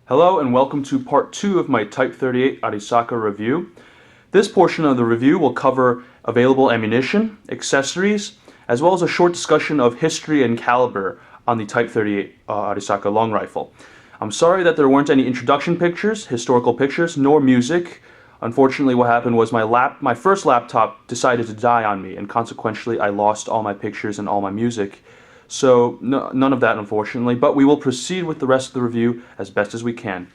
Hello and welcome to part 2 of my Type 38 Arisaka review. This portion of the review will cover available ammunition, accessories, as well as a short discussion of history and caliber on the Type 38 Arisaka long rifle. I'm sorry that there weren't any introduction pictures, historical pictures, nor music. Unfortunately, what happened was my first laptop decided to die on me, and consequently I lost all my pictures and all my music. So none of that, unfortunately, but we will proceed with the rest of the review as best as we can.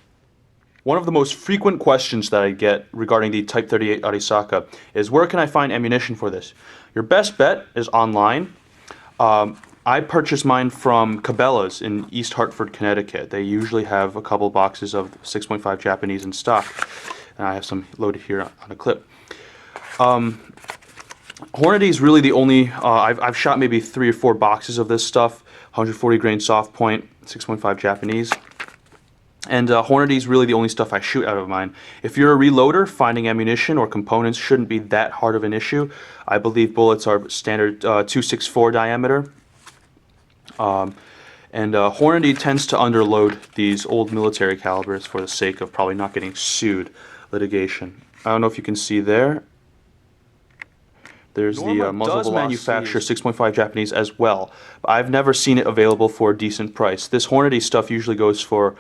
One of the most frequent questions that I get regarding the Type 38 Arisaka is, where can I find ammunition for this? Your best bet is online. I purchased mine from Cabela's in East Hartford, Connecticut. They usually have a couple boxes of 6.5 Japanese in stock, and I have some loaded here on a clip. Hornady is really the only, I've shot maybe 3 or 4 boxes of this stuff, 140 grain soft point, 6.5 Japanese, and Hornady is really the only stuff I shoot out of mine. If you're a reloader, finding ammunition or components shouldn't be that hard of an issue. I believe bullets are standard 264 diameter, and Hornady tends to underload these old military calibers for the sake of probably not getting sued litigation. I don't know if you can see there. There's the muzzle velocity. Manufacture 6.5 Japanese as well, but I've never seen it available for a decent price. This Hornady stuff usually goes for,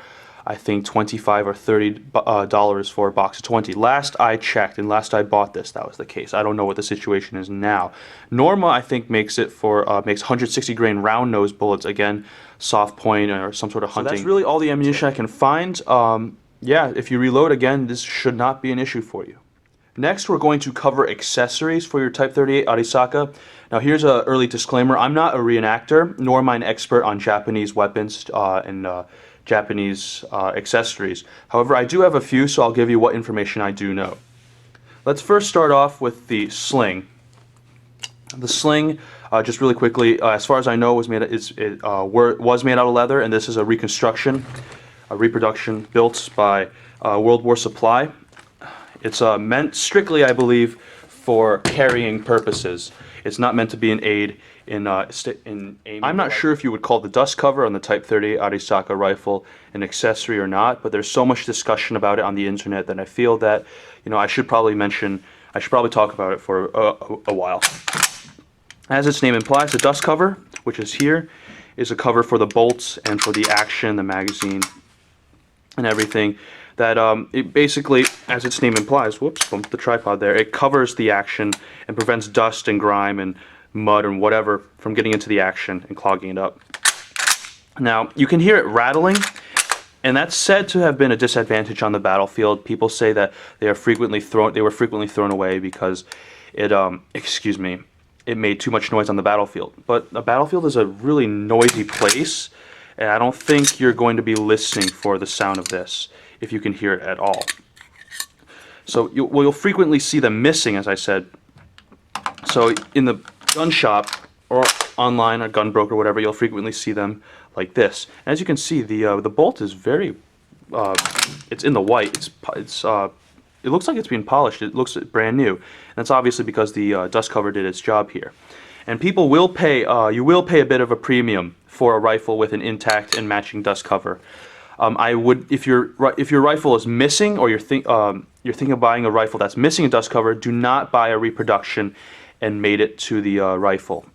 I think, $25 or $30 for a box of 20. Last I checked and last I bought this, that was the case. I don't know what the situation is now. Norma, I think, makes it for makes 160 grain round nose bullets, again, soft point or some sort of hunting. So that's really all the ammunition I can find. Yeah, if you reload again, this should not be an issue for you. Next, we're going to cover accessories for your Type 38 Arisaka. Now, here's an early disclaimer. I'm not a reenactor, nor am I an expert on Japanese weapons and Japanese accessories. However, I do have a few, so I'll give you what information I do know. Let's first start off with the sling. The sling, just really quickly, as far as I know, was made out of leather, and this is a reconstruction, a reproduction built by World War Supply. It's meant strictly, I believe, for carrying purposes. It's not meant to be an aid in aiming. I'm not sure if you would call the dust cover on the Type 38 Arisaka rifle an accessory or not, but there's so much discussion about it on the internet that I feel that, I should probably talk about it for a while. As its name implies, the dust cover, which is here, is a cover for the bolts and for the action, the magazine, and everything. That it basically, as its name implies, whoops, bumped the tripod there, it covers the action and prevents dust and grime and mud and whatever from getting into the action and clogging it up. Now, you can hear it rattling, and that's said to have been a disadvantage on the battlefield. People say that they were frequently thrown away because it made too much noise on the battlefield. But a battlefield is a really noisy place, and I don't think you're going to be listening for the sound of this if you can hear it at all. So you'll frequently see them missing, as I said. So in the gun shop or online, or gun broker, whatever, you'll frequently see them like this. As you can see, the bolt is very, it's in the white. It looks like it's being polished. It looks brand new. And that's obviously because the dust cover did its job here. And people will pay, you will pay a bit of a premium for a rifle with an intact and matching dust cover. I would, if your rifle is missing, or you're thinking of buying a rifle that's missing a dust cover, do not buy a reproduction and mate it to the rifle.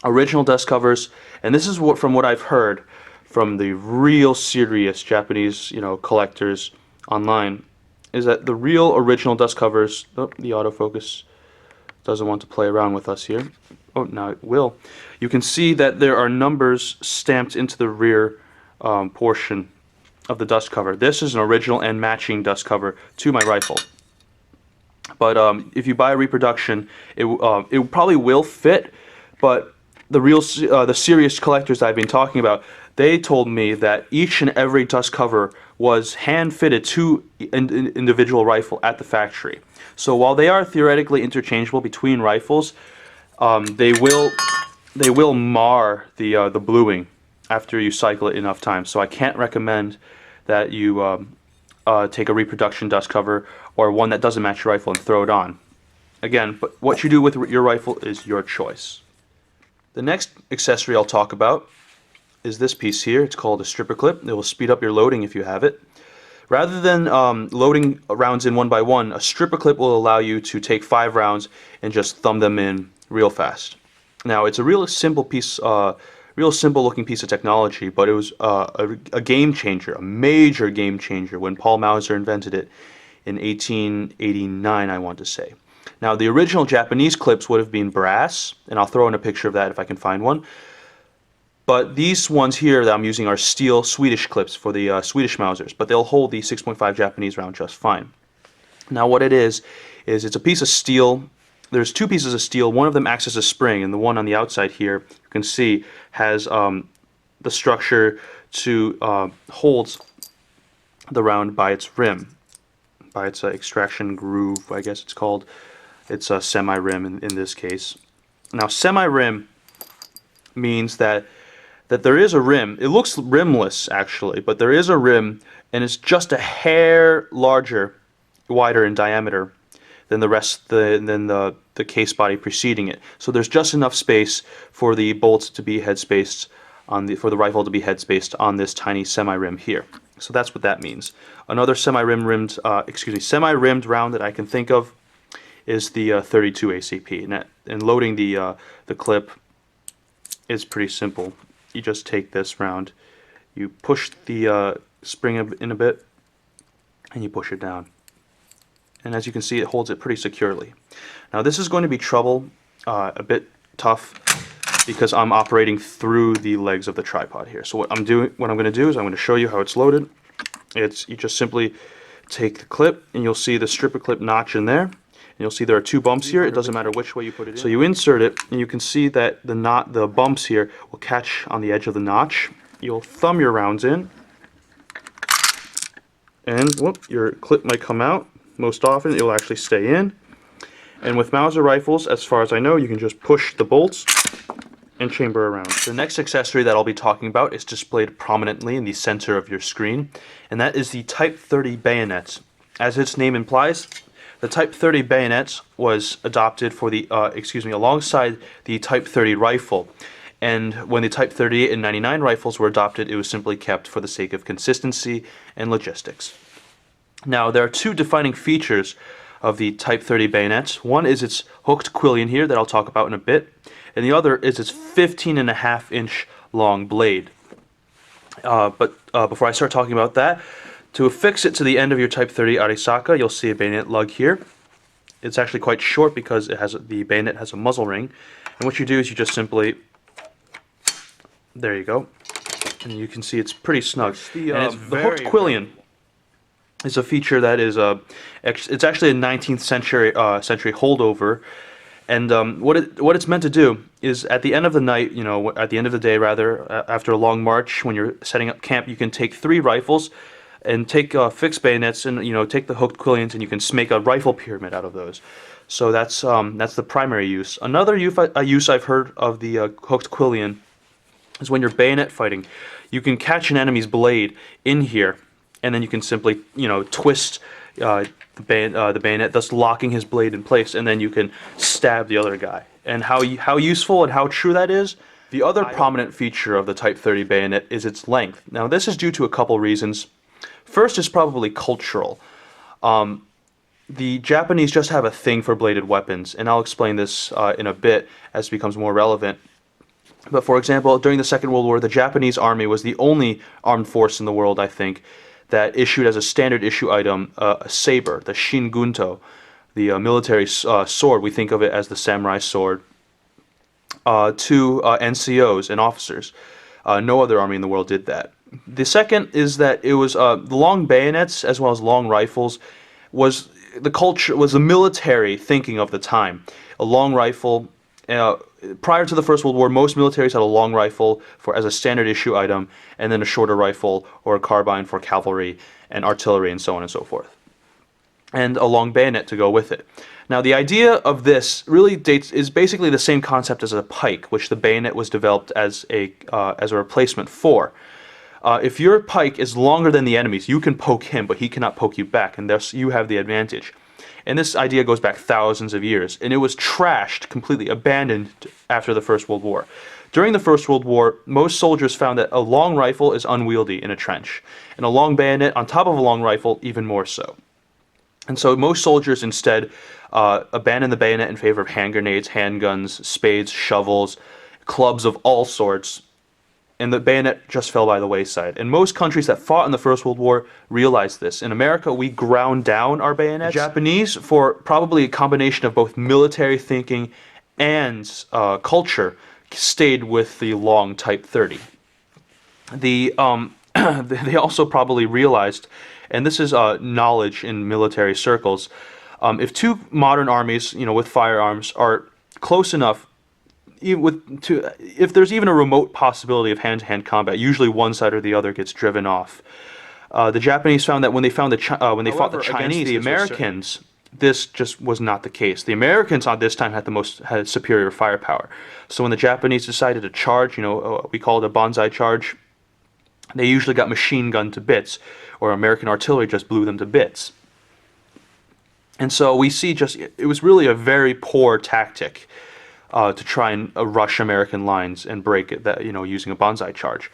Original dust covers, and this is from what I've heard from the real serious Japanese, collectors online, is that the real original dust covers. Oh, the autofocus doesn't want to play around with us here. Oh, now it will. You can see that there are numbers stamped into the rear portion of the dust cover. This is an original and matching dust cover to my rifle. But if you buy a reproduction, it probably will fit. But the serious collectors I've been talking about, they told me that each and every dust cover was hand fitted to an individual rifle at the factory. So while they are theoretically interchangeable between rifles, they will mar the bluing after you cycle it enough times. So I can't recommend that you take a reproduction dust cover or one that doesn't match your rifle and throw it on. Again, but what you do with your rifle is your choice. The next accessory I'll talk about is this piece here. It's called a stripper clip. It will speed up your loading if you have it. Rather than loading rounds in one by one, a stripper clip will allow you to take 5 rounds and just thumb them in real fast. Now, it's a real simple piece, real simple looking piece of technology, but it was a game changer, a major game changer when Paul Mauser invented it in 1889, I want to say. Now, the original Japanese clips would have been brass, and I'll throw in a picture of that if I can find one. But these ones here that I'm using are steel Swedish clips for the Swedish Mausers, but they'll hold the 6.5 Japanese round just fine. Now what it is it's a piece of steel. There's 2 pieces of steel. One of them acts as a spring, and the one on the outside here, you can see, has the structure to hold the round by its rim, by its extraction groove, I guess it's called. It's a semi-rim in this case. Now semi-rim means that there is a rim. It looks rimless actually, but there is a rim, and it's just a hair wider in diameter than the case body preceding it. So there's just enough space for the bolts to be head spaced for the rifle to be head spaced on this tiny semi-rim here. So that's what that means. Another semi-rimmed round that I can think of is the 32 ACP, and loading the clip is pretty simple. You just take this round, you push the spring in a bit, and you push it down. And as you can see, it holds it pretty securely. Now this is going to be a bit tough, because I'm operating through the legs of the tripod here. So what I'm going to do is I'm going to show you how it's loaded. You just simply take the clip, and you'll see the stripper clip notch in there. And you'll see there are 2 bumps here. It doesn't matter which way you put it in. So you insert it, and you can see that the bumps here will catch on the edge of the notch. You'll thumb your rounds in, and your clip might come out. Most often, it will actually stay in. And with Mauser rifles, as far as I know, you can just push the bolts and chamber around. The next accessory that I'll be talking about is displayed prominently in the center of your screen, and that is the Type 30 bayonet. As its name implies, the Type 30 bayonet was adopted for alongside the Type 30 rifle. And when the Type 38 and 99 rifles were adopted, it was simply kept for the sake of consistency and logistics. Now, there are 2 defining features of the Type 30 bayonet. One is its hooked quillion here that I'll talk about in a bit, and the other is its 15.5-inch long blade. But before I start talking about that, to affix it to the end of your Type 30 Arisaka, you'll see a bayonet lug here. It's actually quite short because the bayonet has a muzzle ring. And what you do is you just simply, there you go, and you can see it's pretty snug. The hooked quillion is a feature that is it's actually a 19th century holdover. And what it's meant to do is, at the end of the night, at the end of the day rather, after a long march, when you're setting up camp, you can take 3 rifles and take fixed bayonets and take the hooked quillions, and you can make a rifle pyramid out of those. So that's the primary use. Another use I've heard of the hooked quillion is when you're bayonet fighting. You can catch an enemy's blade in here, and then you can simply twist the bayonet, thus locking his blade in place, and then you can stab the other guy. And how useful and how true that is. The other prominent feature of the Type 30 bayonet is its length. Now this is due to a couple reasons. First is probably cultural. The Japanese just have a thing for bladed weapons, and I'll explain this in a bit as it becomes more relevant. But for example, during the Second World War, the Japanese army was the only armed force in the world, I think, that issued as a standard issue item a saber, the shingunto, the military sword. We think of it as the samurai sword, to NCOs and officers. No other army in the world did that. The second is that it was the long bayonets as well as long rifles was the military thinking of the time. A long rifle. Prior to the First World War, most militaries had a long rifle as a standard issue item, and then a shorter rifle or a carbine for cavalry and artillery and so on and so forth, and a long bayonet to go with it. Now, the idea of this really is basically the same concept as a pike, which the bayonet was developed as a replacement for. If your pike is longer than the enemy's, you can poke him, but he cannot poke you back, and thus you have the advantage. And this idea goes back thousands of years, and it was trashed, completely abandoned after the First World War. During the First World War, most soldiers found that a long rifle is unwieldy in a trench, and a long bayonet on top of a long rifle even more so. And so most soldiers instead abandoned the bayonet in favor of hand grenades, handguns, spades, shovels, clubs of all sorts, and the bayonet just fell by the wayside. And most countries that fought in the First World War realized this. In America, we ground down our bayonets. The Japanese, for probably a combination of both military thinking and culture, stayed with the long Type 30. They also probably realized, and this is knowledge in military circles, if two modern armies, with firearms, are close enough, if there's even a remote possibility of hand-to-hand combat, usually one side or the other gets driven off. The Japanese found that when they fought the Chinese, the Americans, this just was not the case. The Americans on this time had superior firepower. So when the Japanese decided to charge, we call it a banzai charge, they usually got machine gunned to bits, or American artillery just blew them to bits. And so we see it was really a very poor tactic to try and rush American lines and break it, using a banzai charge.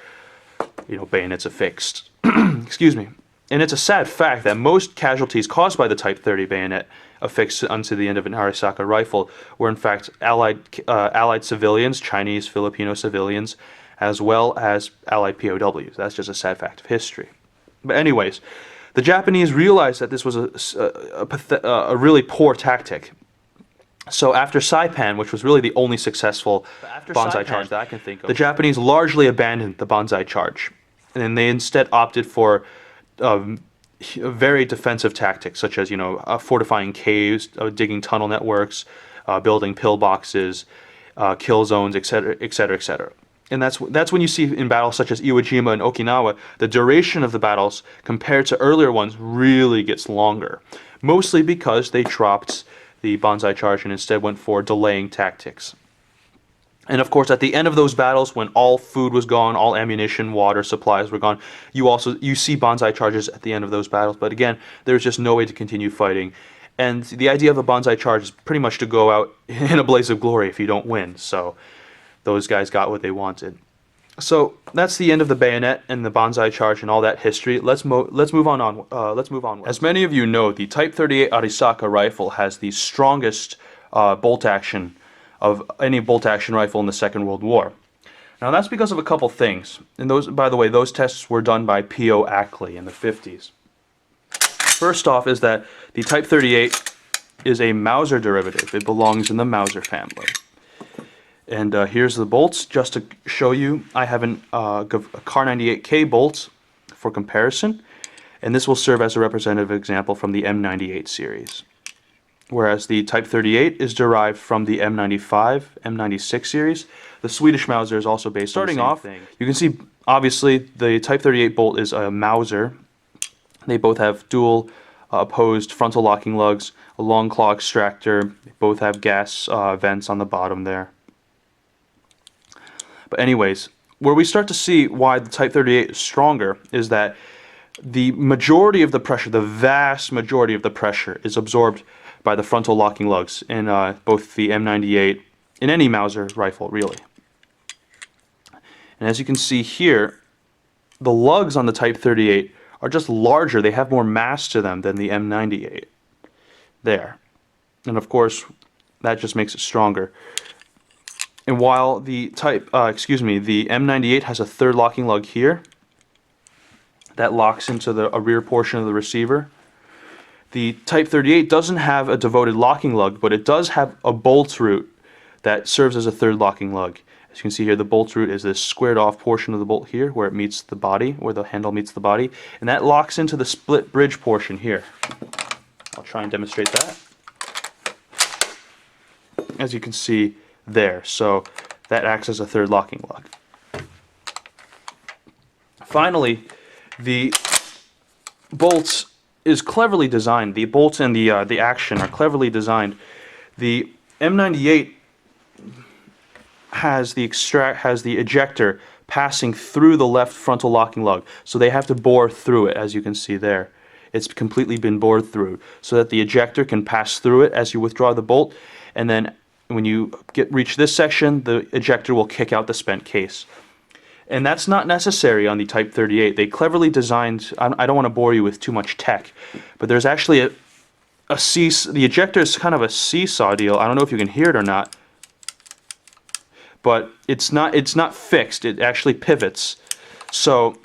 Bayonets affixed. Excuse me. And it's a sad fact that most casualties caused by the Type 30 bayonet affixed onto the end of an Arisaka rifle were in fact Allied civilians, Chinese, Filipino civilians, as well as Allied POWs. That's just a sad fact of history. But anyways, the Japanese realized that this was a really poor tactic. So after Saipan, which was really the only successful banzai charge that I can think of, the Japanese largely abandoned the banzai charge, and they instead opted for very defensive tactics, such as fortifying caves, digging tunnel networks, building pillboxes, kill zones, etc., etc., etc. And that's when you see in battles such as Iwo Jima and Okinawa, the duration of the battles compared to earlier ones really gets longer, mostly because they dropped the banzai charge and instead went for delaying tactics. And of course, at the end of those battles, when all food was gone, all ammunition, water, supplies were gone, you see banzai charges at the end of those battles. But again, there's just no way to continue fighting. And the idea of a banzai charge is pretty much to go out in a blaze of glory if you don't win. So those guys got what they wanted. So that's the end of the bayonet and the banzai charge and all that history. Let's move on. As many of you know, the Type 38 Arisaka rifle has the strongest bolt action of any bolt-action rifle in the Second World War. Now that's because of a couple things. And those, by the way, those tests were done by P.O. Ackley in the 50s. First off is that the Type 38 is a Mauser derivative. It belongs in the Mauser family. And here's the bolts, just to show you. I have a Kar 98K bolt for comparison, and this will serve as a representative example from the M98 series. Whereas the Type 38 is derived from the M95, M96 series. The Swedish Mauser is also based on the same thing. You can see, obviously, the Type 38 bolt is a Mauser. They both have dual opposed frontal locking lugs, a long claw extractor. They both have gas vents on the bottom there. But anyways, where we start to see why the Type 38 is stronger is that the majority of the pressure, the vast majority of the pressure, is absorbed by the frontal locking lugs in both the M98, in any Mauser rifle, really. And as you can see here, the lugs on the Type 38 are just larger. They have more mass to them than the M98. There. And of course, that just makes it stronger. And while the the M98 has a third locking lug here, that locks into a rear portion of the receiver. The Type 38 doesn't have a devoted locking lug, but it does have a bolt root that serves as a third locking lug. As you can see here, the bolt root is this squared off portion of the bolt here, where it meets the body, where the handle meets the body, and that locks into the split bridge portion here. I'll try and demonstrate that. As you can see there, so that acts as a third locking lug. Finally, the bolts is cleverly designed. The bolts and the action are cleverly designed. The M98 has the ejector passing through the left frontal locking lug, so they have to bore through it, as you can see there. It's completely been bored through, so that the ejector can pass through it as you withdraw the bolt, and then when you reach this section, the ejector will kick out the spent case. And that's not necessary on the Type 38. They cleverly designed, I don't want to bore you with too much tech, but there's actually the ejector is kind of a seesaw deal. I don't know if you can hear it or not, but it's not fixed. It actually pivots. So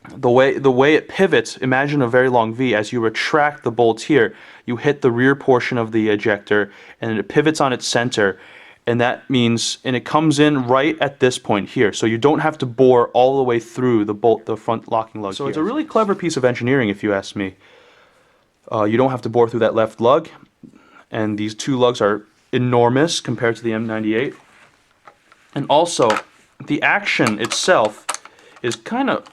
the way it pivots, imagine a very long V. As you retract the bolt here, you hit the rear portion of the ejector, and it pivots on its center. And that means, and it comes in right at this point here. So you don't have to bore all the way through the front locking lug. So it's a really clever piece of engineering, if you ask me. You don't have to bore through that left lug. And these two lugs are enormous compared to the M98. And also, the action itself is kind of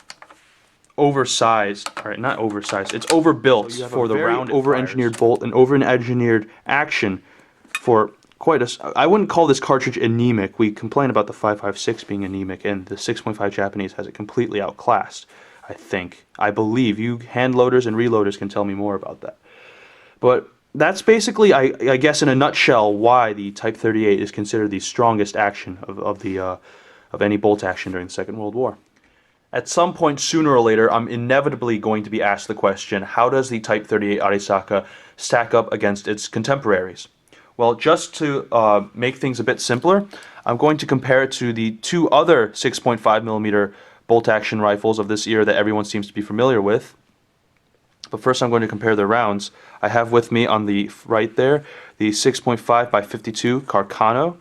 oversized. All right, not oversized. It's overbuilt for the round, over-engineered bolt and over-engineered action for quite a... I wouldn't call this cartridge anemic. We complain about the 5.56 being anemic, and the 6.5 Japanese has it completely outclassed, I think. I believe. You hand loaders and reloaders can tell me more about that. But that's basically, I guess, in a nutshell, why the Type 38 is considered the strongest action of any bolt action during the Second World War. At some point, sooner or later, I'm inevitably going to be asked the question, how does the Type 38 Arisaka stack up against its contemporaries? Well, just to make things a bit simpler, I'm going to compare it to the two other 6.5mm bolt-action rifles of this era that everyone seems to be familiar with. But first I'm going to compare the rounds. I have with me on the right there the 6.5 by 52 Carcano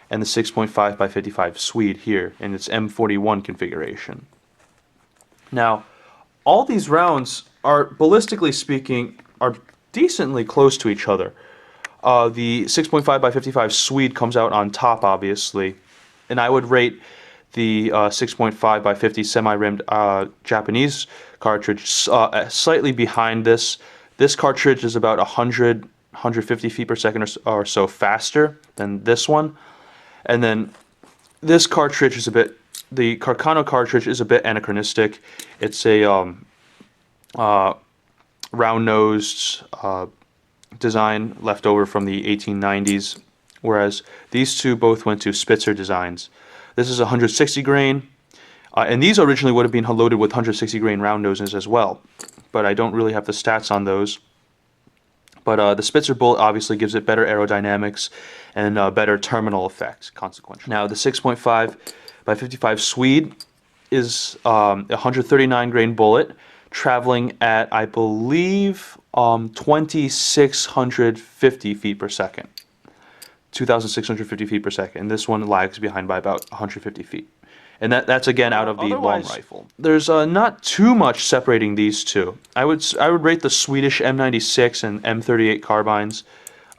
and the 6.5 by 55 Swede here in its M41 configuration. Now, all these rounds are, ballistically speaking, are decently close to each other. The 6.5 by 55 Swede comes out on top, obviously, and I would rate the 6.5 by 50 semi-rimmed Japanese cartridge slightly behind this. This cartridge is about 150 feet per second or so faster than this one, and then this cartridge is the Carcano cartridge is a bit anachronistic. It's a round-nosed design left over from the 1890s, whereas these two both went to Spitzer designs. This is 160 grain, and these originally would have been loaded with 160 grain round noses as well, but I don't really have the stats on those. But the Spitzer bullet obviously gives it better aerodynamics and better terminal effect, consequently. Now, the 6.5 by 55 Swede is a 139 grain bullet, traveling at, I believe, 2,650 feet per second. 2,650 feet per second. And this one lags behind by about 150 feet. And that's again out of the long rifle. There's not too much separating these two. I would rate the Swedish M96 and M38 carbines.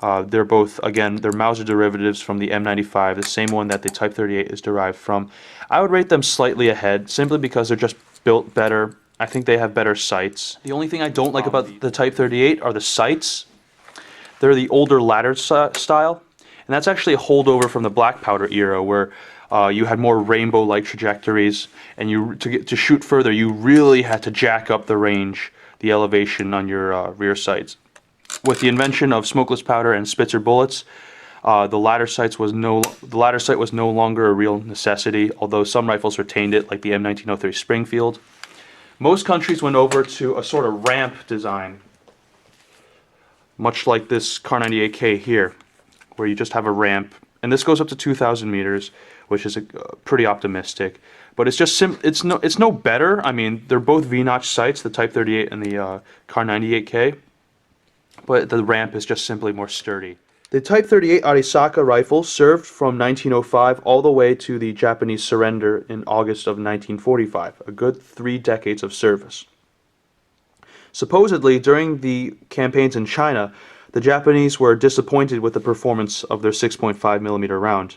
They're both, again, they're Mauser derivatives from the M95, the same one that the Type 38 is derived from. I would rate them slightly ahead, simply because they're just built better. I think they have better sights. The only thing I don't like about the Type 38 are the sights. They're the older ladder style, and that's actually a holdover from the black powder era, where you had more rainbow-like trajectories, and to shoot further, you really had to jack up the range, the elevation on your rear sights. With the invention of smokeless powder and Spitzer bullets, the ladder sight was no longer a real necessity, although some rifles retained it, like the M1903 Springfield. Most countries went over to a sort of ramp design, much like this Kar98K here, where you just have a ramp, and this goes up to 2,000 meters, which is pretty optimistic. But it's just it's no better. I mean, they're both V-notch sights, the Type 38 and the Kar98K, but the ramp is just simply more sturdy. The Type 38 Arisaka rifle served from 1905 all the way to the Japanese surrender in August of 1945, a good 3 decades of service. Supposedly, during the campaigns in China, the Japanese were disappointed with the performance of their 6.5mm round.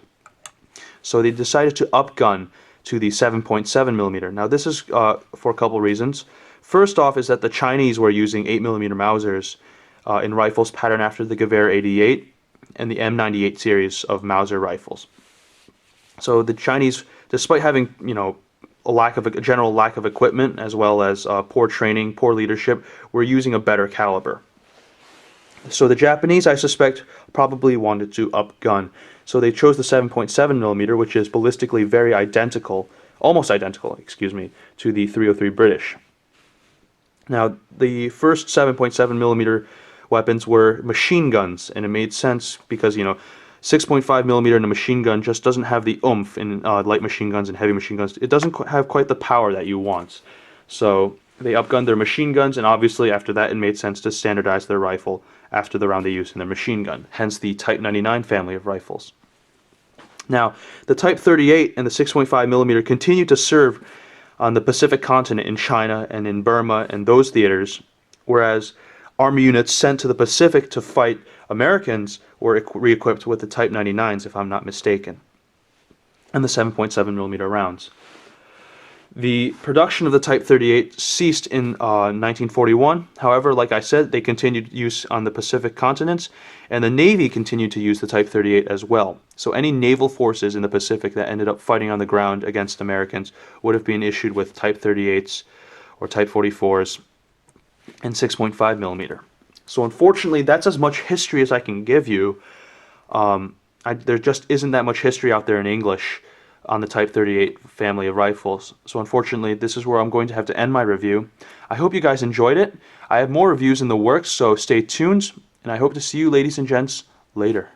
So they decided to upgun to the 7.7mm. Now this is for a couple reasons. First off is that the Chinese were using 8mm Mausers in rifles patterned after the Gewehr 88 and the M98 series of Mauser rifles. So the Chinese, despite having, a general lack of equipment as well as poor training, poor leadership, were using a better caliber. So the Japanese, I suspect, probably wanted to upgun. So they chose the 7.7 millimeter, which is ballistically very identical, almost identical, excuse me, to the 303 British. Now, the first 7.7 millimeter weapons were machine guns, and it made sense because, 6.5 millimeter in a machine gun just doesn't have the oomph in light machine guns and heavy machine guns. It doesn't have quite the power that you want. So they upgunned their machine guns, and obviously after that it made sense to standardize their rifle after the round they used in their machine gun, hence the Type 99 family of rifles. Now, the Type 38 and the 6.5 millimeter continued to serve on the Pacific continent in China and in Burma and those theaters, whereas Army units sent to the Pacific to fight Americans were re-equipped with the Type 99s, if I'm not mistaken, and the 7.7 millimeter rounds. The production of the Type 38 ceased in 1941. However, like I said, they continued use on the Pacific continents, and the Navy continued to use the Type 38 as well. So any naval forces in the Pacific that ended up fighting on the ground against Americans would have been issued with Type 38s or Type 44s and 6.5 millimeter. So unfortunately, that's as much history as I can give you. There just isn't that much history out there in English on the Type 38 family of rifles. So unfortunately, this is where I'm going to have to end my review. I hope you guys enjoyed it. I have more reviews in the works, so stay tuned, and I hope to see you, ladies and gents, later.